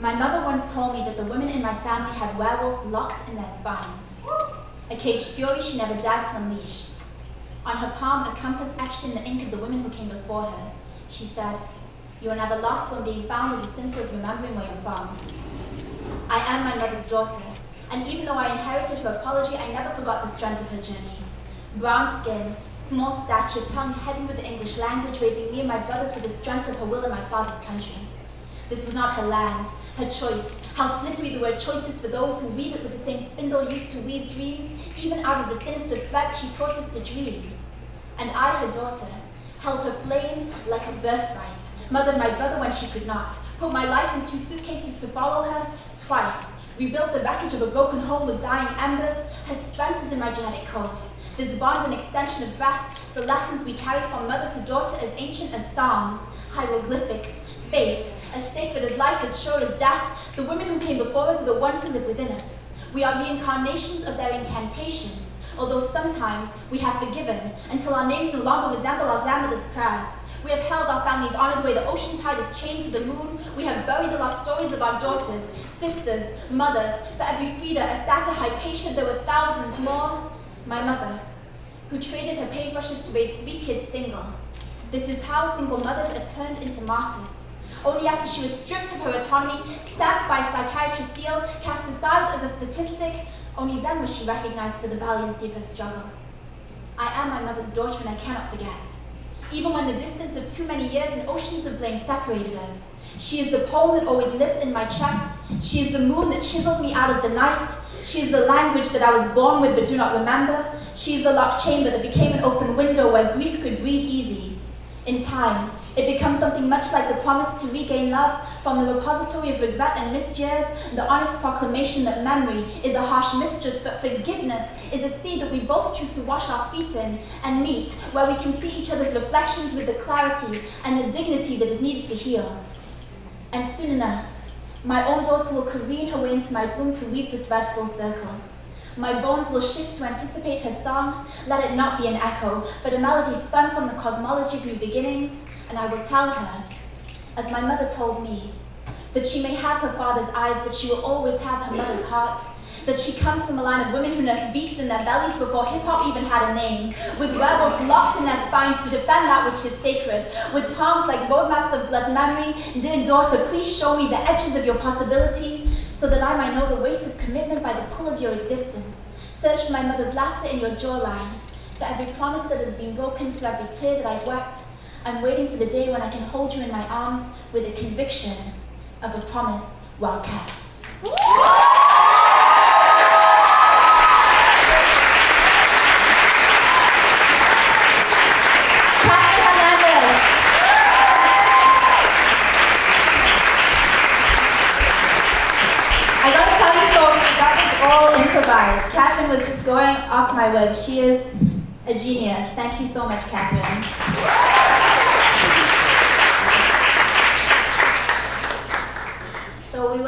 My mother once told me that the women in my family had werewolves locked in their spines, a caged fury she never dared to unleash. On her palm, a compass etched in the ink of the women who came before her. She said, "You are never lost when being found is as simple as remembering where you're from." I am my mother's daughter, and even though I inherited her apology, I never forgot the strength of her journey. Brown skin, small stature, tongue heavy with the English language, raising me and my brothers with the strength of her will in my father's country. This was not her land, her choice. How slippery the word choice is for those who weave it with the same spindle used to weave dreams. Even out of the thinnest of threads, she taught us to dream. And I, her daughter, held her flame like a birthright, mothered my brother when she could not, put my life in 2 suitcases to follow her twice, rebuilt the wreckage of a broken home with dying embers. Her strength is in my genetic code. This bond and extension of breath, the lessons we carry from mother to daughter, as ancient as psalms, hieroglyphics, faith, as sacred as life, as sure as death. The women who came before us are the ones who live within us. We are reincarnations of their incantations, although sometimes we have forgiven until our names no longer resemble our grandmother's prayers. We have held our families honored the way the ocean tide is chained to the moon. We have buried the lost stories of our daughters, sisters, mothers. For every Frida, Astata, Hypatia, there were thousands more. My mother, who traded her paintbrushes to raise 3 kids single. This is how single mothers are turned into martyrs. Only after she was stripped of her autonomy, stabbed by a psychiatrist's seal, cast aside as a statistic, only then was she recognized for the valiancy of her struggle. I am my mother's daughter, and I cannot forget. Even when the distance of too many years and oceans of blame separated us, she is the poem that always lives in my chest. She is the moon that chiseled me out of the night. She is the language that I was born with but do not remember. She is the locked chamber that became an open window where grief could breathe easy. In time, it becomes something much like the promise to regain love from the repository of regret and missed years, the honest proclamation that memory is a harsh mistress, but forgiveness is a sea that we both choose to wash our feet in and meet, where we can see each other's reflections with the clarity and the dignity that is needed to heal. And soon enough, my own daughter will careen her way into my room to weave the thread full circle. My bones will shift to anticipate her song. Let it not be an echo, but a melody spun from the cosmology of new beginnings. And I will tell her, as my mother told me, that she may have her father's eyes, but she will always have her mother's heart. That she comes from a line of women who nursed beats in their bellies before hip-hop even had a name, with werewolves locked in their spines to defend that which is sacred, with palms like roadmaps of blood memory. Dear daughter, please show me the edges of your possibility, so that I might know the weight of commitment by the pull of your existence. Search for my mother's laughter in your jawline, for every promise that has been broken, for every tear that I've wept. I'm waiting for the day when I can hold you in my arms with the conviction of a promise well kept. Catherine Hernandez. I gotta tell you folks, that was all improvised. Catherine was just going off my words. She is a genius. Thank you so much, Catherine. So we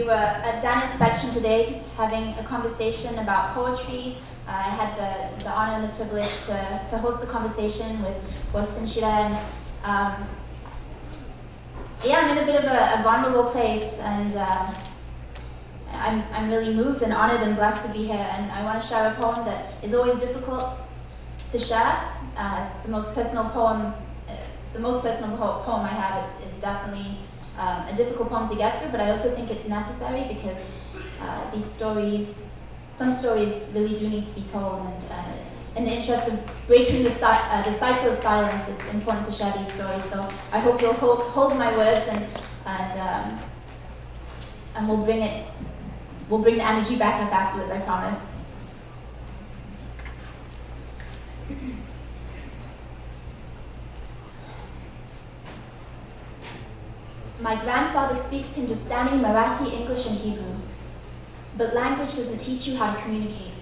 were at Daniel's Spectrum today having a conversation about poetry. I had the honor and the privilege to host the conversation with Boris and Shira, and yeah, I'm in a bit of a vulnerable place, and I'm really moved and honored and blessed to be here, and I want to share a poem that is always difficult to share. It's the most personal poem I have. It's definitely a difficult poem to get through, but I also think it's necessary because some stories really do need to be told, and in the interest of breaking the cycle of silence, it's important to share these stories. So I hope you'll hold my words, and we'll bring the energy back up afterwards, I promise. My grandfather speaks Hindustani, Marathi, English, and Hebrew. But language doesn't teach you how to communicate.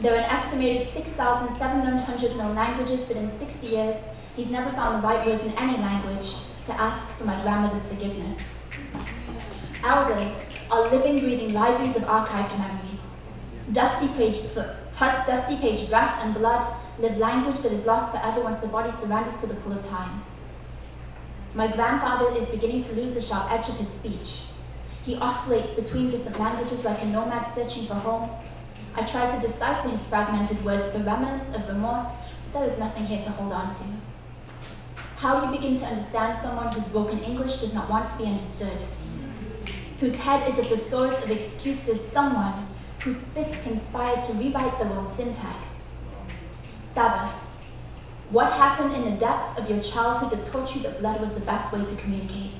There are an estimated 6,700 known languages, but in 60 years, he's never found the right words in any language to ask for my grandmother's forgiveness. Elders are living, breathing libraries of archived memories. Dusty page breath and blood live language that is lost forever once the body surrenders to the pull of time. My grandfather is beginning to lose the sharp edge of his speech. He oscillates between different languages like a nomad searching for home. I try to decipher his fragmented words for remnants of remorse, but there is nothing here to hold on to. How do you begin to understand someone whose broken English does not want to be understood? Whose head is a thesaurus of excuses, someone whose fists conspire to rewrite their own syntax. Saba, what happened in the depths of your childhood that taught you that blood was the best way to communicate?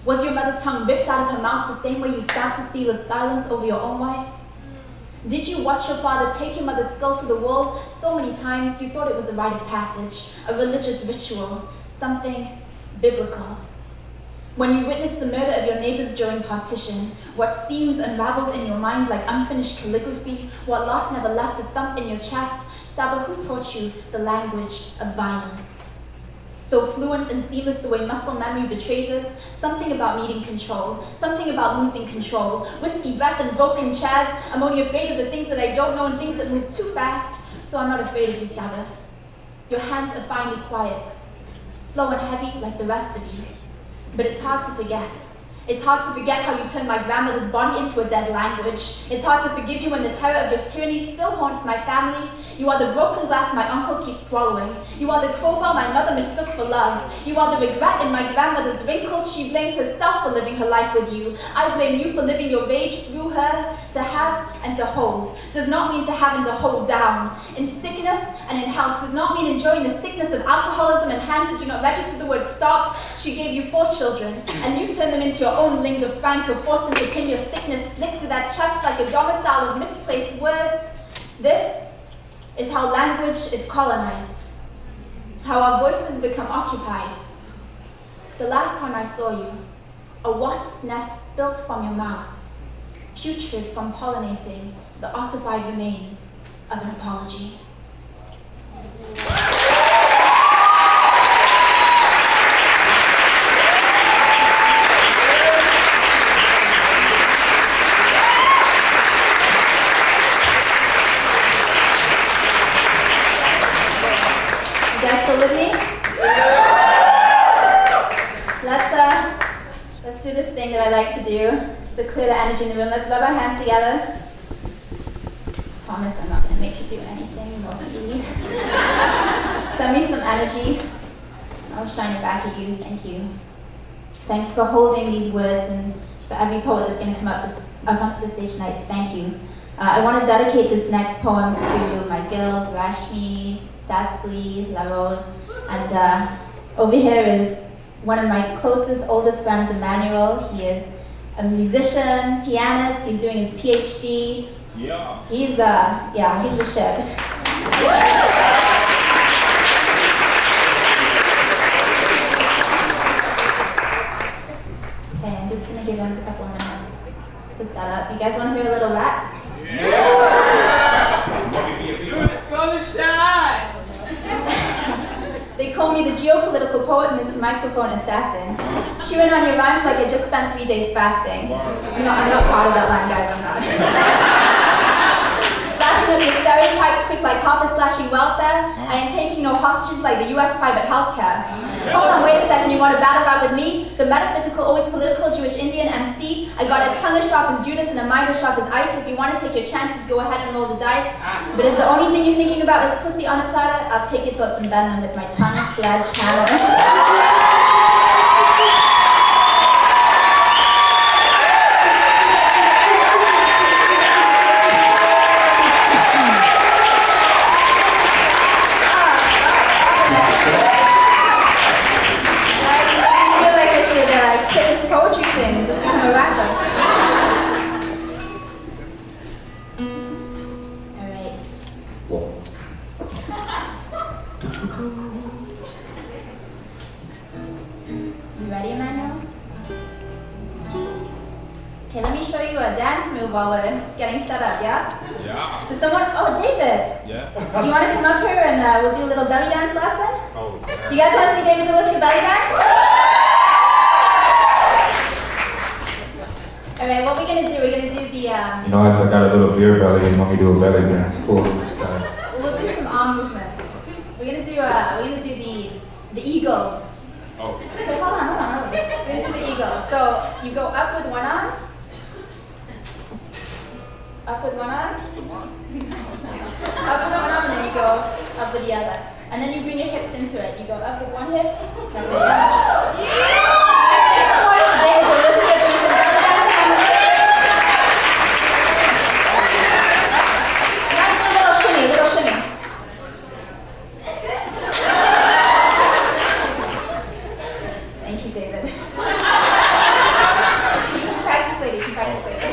Was your mother's tongue ripped out of her mouth the same way you stamped the seal of silence over your own wife? Did you watch your father take your mother's skull to the wall so many times you thought it was a rite of passage, a religious ritual, something biblical? When you witnessed the murder of your neighbors during partition, what seams unraveled in your mind like unfinished calligraphy, what loss never left a thump in your chest, Saba, who taught you the language of violence? So fluent and seamless the way muscle memory betrays us, something about needing control, something about losing control, whiskey breath and broken chairs. I'm only afraid of the things that I don't know and things that move too fast, so I'm not afraid of you, Saba. Your hands are finally quiet, slow and heavy like the rest of you. But it's hard to forget. It's hard to forget how you turned my grandmother's body into a dead language. It's hard to forgive you when the terror of your tyranny still haunts my family. You are the broken glass my uncle keeps swallowing. You are the crowbar my mother mistook for love. You are the regret in my grandmother's wrinkles. She blames herself for living her life with you. I blame you for living your rage through her. To have and to hold does not mean to have and to hold down. In sickness and in health does not mean enjoying the sickness of alcoholism and hands that do not register the word stop. She gave you 4 children, and you turned them into your own lingua franca, forced them to pin your sickness slick to that chest like a domicile of misplaced words. This is how language is colonized, how our voices become occupied. The last time I saw you, a wasp's nest spilt from your mouth, putrid from pollinating the ossified remains of an apology. With me? Let's do this thing that I like to do, just to clear the energy in the room. Let's rub our hands together. Promise I'm not going to make you do anything naughty. Send me some energy. I'll shine it back at you. Thank you. Thanks for holding these words, and for every poet that's going to come up onto the stage tonight. Thank you. I want to dedicate this next poem to my girls, Rashmi, Sassly, La Rose, and over here is one of my closest, oldest friends, Emmanuel. He is a musician, pianist. He's doing his PhD. Yeah. He's the shit. Okay, I'm just gonna give him a couple of minutes to set up. You guys want to hear a little rap? Let's go, Lishai! They call me the geopolitical poet and this microphone assassin. Chewing on your rhymes like I just spent 3 days fasting. I'm not proud of that line, guys, I'm not. Slashing up your stereotypes quick like Harper slashing welfare. I am taking no hostages like the US private healthcare. Hold on, wait a second, you want to battle rap with me? The metaphysical, always political, Jewish Indian MC. I got a tongue as sharp as Judas and a mind as sharp as ice. If you want to take your chances, go ahead and roll the dice. But if the only thing you're thinking about is pussy on a platter, I'll take your thoughts and bend them with my tongue sledgehammer. While we're getting set up, yeah? Yeah. Does someone, David. Yeah. You want to come up here and we'll do a little belly dance lesson? Oh. You guys want to see David Delisky belly dance? All right, what we're going to do, we're going to do the... You know, if I got a little beer belly and want me to do a belly dance, cool. We'll do some arm movements. We're going to do the eagle. Oh. Okay, hold So you go up with one arm. Up with one arm. Up with one arm, and then you go up with the other. And then you bring your hips into it. You go up with one hip, down with the other. David, so listen to this. Now do a little shimmy, little shimmy. Thank you, David. You can practice later, you can practice later.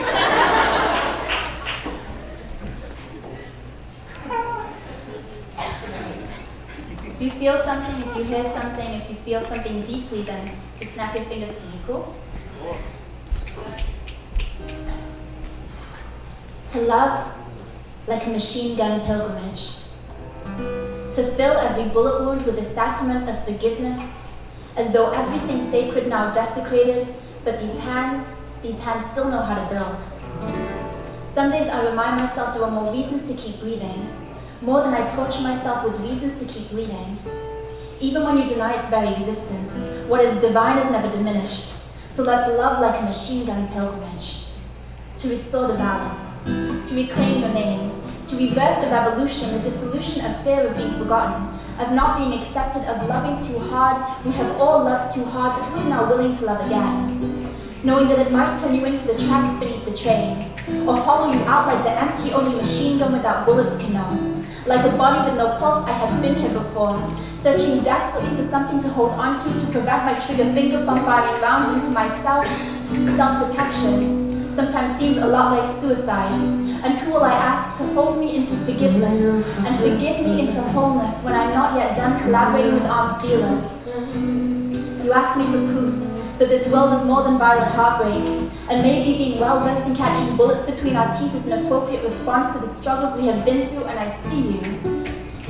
If you feel something, if you hear something, if you feel something deeply, then just snap your fingers to me, cool? To love like a machine gun pilgrimage. To fill every bullet wound with the sacrament of forgiveness, as though everything sacred now desecrated, but these hands still know how to build. Some days I remind myself there are more reasons to keep breathing, more than I torture myself with reasons to keep bleeding. Even when you deny its very existence, what is divine is never diminished. So let's love like a machine gun pilgrimage. To restore the balance, to reclaim your name, to rebirth the revolution, the dissolution of fear of being forgotten, of not being accepted, of loving too hard. We have all loved too hard, but who's now willing to love again? Knowing that it might turn you into the tracks beneath the train, or hollow you out like the empty only machine gun without bullets can know. Like a body with no pulse, I have been here before, searching desperately for something to hold on to prevent my trigger finger from firing rounds into myself. Self-protection sometimes seems a lot like suicide. And who will I ask to hold me into forgiveness and forgive me into wholeness when I'm not yet done collaborating with arms dealers? You ask me for proof that this world is more than violent heartbreak, and maybe being well-versed in catching bullets between our teeth is an appropriate response to the struggles we have been through, and I see you.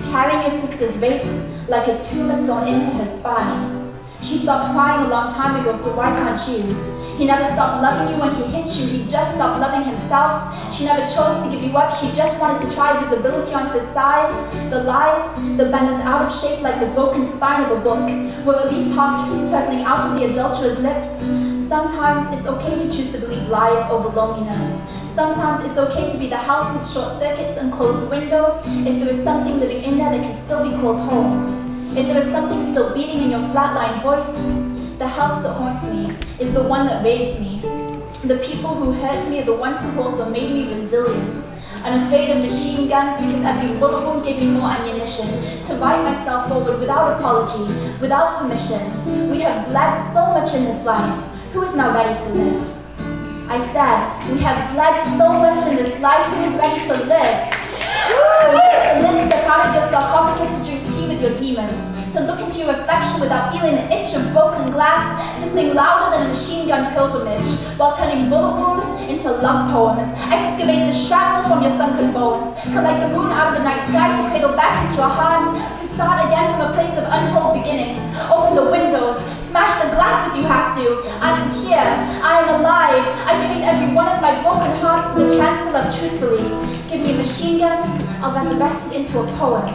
Carrying your sister's rape like a tumor sewn into her spine. She stopped crying a long time ago, so why can't you? He never stopped loving you when he hit you, he just stopped loving himself. She never chose to give you up, she just wanted to try visibility on the size, the lies, the benders out of shape like the broken spine of a book, where at least half-truths circling out of the adulterer's lips. Sometimes it's okay to choose to believe lies over loneliness. Sometimes it's okay to be the house with short circuits and closed windows if there is something living in there that can still be called home. If there is something still beating in your flatline voice, the house that haunts me is the one that raised me. The people who hurt me are the ones who also made me resilient. Unafraid of machine guns because every bullet wound gave me more ammunition to write myself forward without apology, without permission. We have bled so much in this life. Who is now ready to live? I said, we have bled so much in this life. Who is ready to live? To step out of your sarcophagus, to drink tea with your demons, to look into your reflection without feeling the itch of broken glass, to sing louder than a machine gun pilgrimage, while turning bullet wounds into love poems. Excavate the shrapnel from your sunken bones, collect the moon out of the night sky to cradle back into your heart, to start again from a place of untold beginnings. Open the windows, smash the glass if you have to. I am here, I am alive. I trade every one of my broken hearts for the chance to love truthfully. Give me a machine gun, I'll resurrect it into a poem.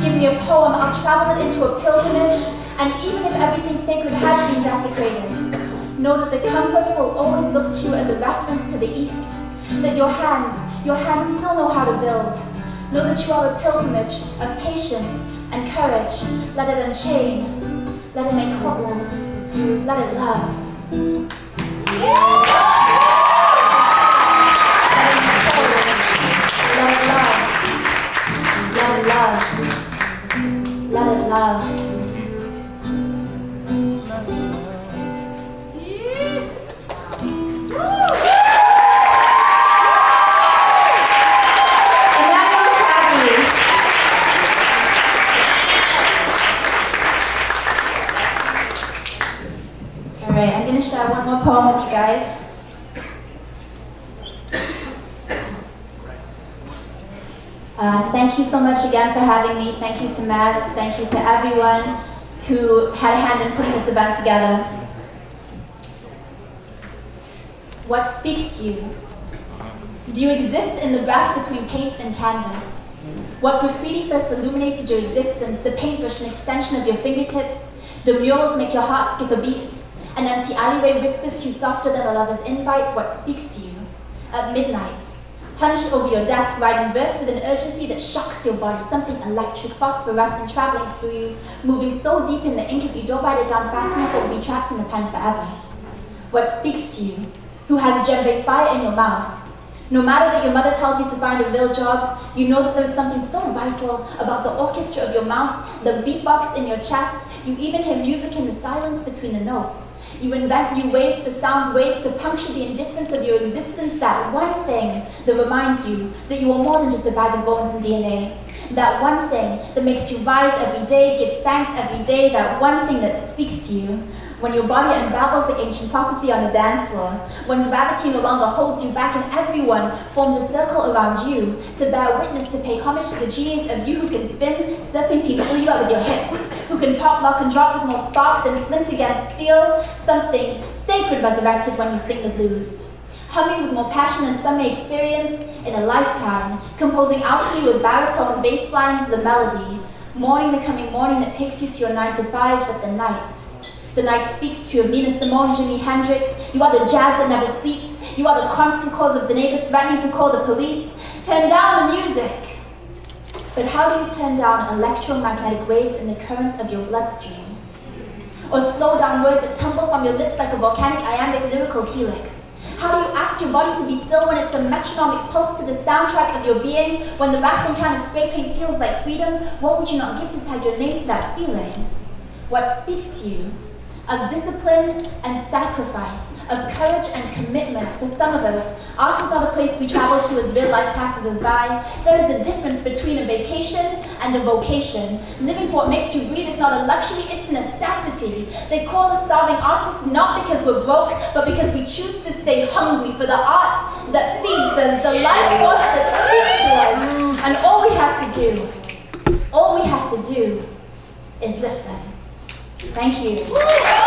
Give me a poem, I'll travel it into a pilgrimage, and even if everything sacred has been desecrated, know that the compass will always look to you as a reference to the east, that your hands still know how to build. Know that you are a pilgrimage of patience and courage. Let it unchain, let it make whole, let it love. Let it love. Let it love. Let it love. Alright, I'm going to share one more poem with you guys. Thank you so much again for having me. Thank you to Maz. Thank you to everyone who had a hand in putting this event together. What speaks to you? Do you exist in the breath between paint and canvas? What graffiti first illuminated your existence? The paintbrush, an extension of your fingertips? Do murals make your heart skip a beat? An empty alleyway whispers to you softer than a lover's invite what speaks to you. At midnight, hunched over your desk, writing verse with an urgency that shocks your body, something electric, phosphorescent, traveling through you, moving so deep in the ink if you don't write it down fast enough, it will be trapped in the pen forever. What speaks to you, who has djembe fire in your mouth. No matter that your mother tells you to find a real job, you know that there's something so vital about the orchestra of your mouth, the beatbox in your chest. You even hear music in the silence between the notes. You invent new ways for sound waves to puncture the indifference of your existence, that one thing that reminds you that you are more than just a bag of bones and DNA. That one thing that makes you rise every day, give thanks every day, that one thing that speaks to you. When your body unravels the ancient prophecy on the dance floor, when gravity no longer holds you back and everyone forms a circle around you to bear witness, to pay homage to the genius of you who can spin, serpentine, fill you out with your hips, who can pop, lock, and drop with more spark than flint against steel, something sacred resurrected when you sing the blues. Humming with more passion than some may experience in a lifetime, composing alchemy with baritone bass lines, the melody, mourning the coming morning that takes you to your 9 to 5, but the night. The night speaks to you of Nina Simone, Jimi Hendrix. You are the jazz that never sleeps. You are the constant cause of the neighbors threatening to call the police. Turn down the music. But how do you turn down electromagnetic waves in the current of your bloodstream? Or slow down words that tumble from your lips like a volcanic iambic lyrical helix? How do you ask your body to be still when it's a metronomic pulse to the soundtrack of your being? When the rattling can of spray paint feels like freedom, what would you not give to tag your name to that feeling? What speaks to you? Of discipline and sacrifice, of courage and commitment. For some of us, art is not a place we travel to as real life passes us by. There is a difference between a vacation and a vocation. Living for what makes you breathe is not a luxury, it's a necessity. They call us starving artists not because we're broke, but because we choose to stay hungry for the art that feeds us, the life force that speaks to us. And all we have to do is listen. Thank you.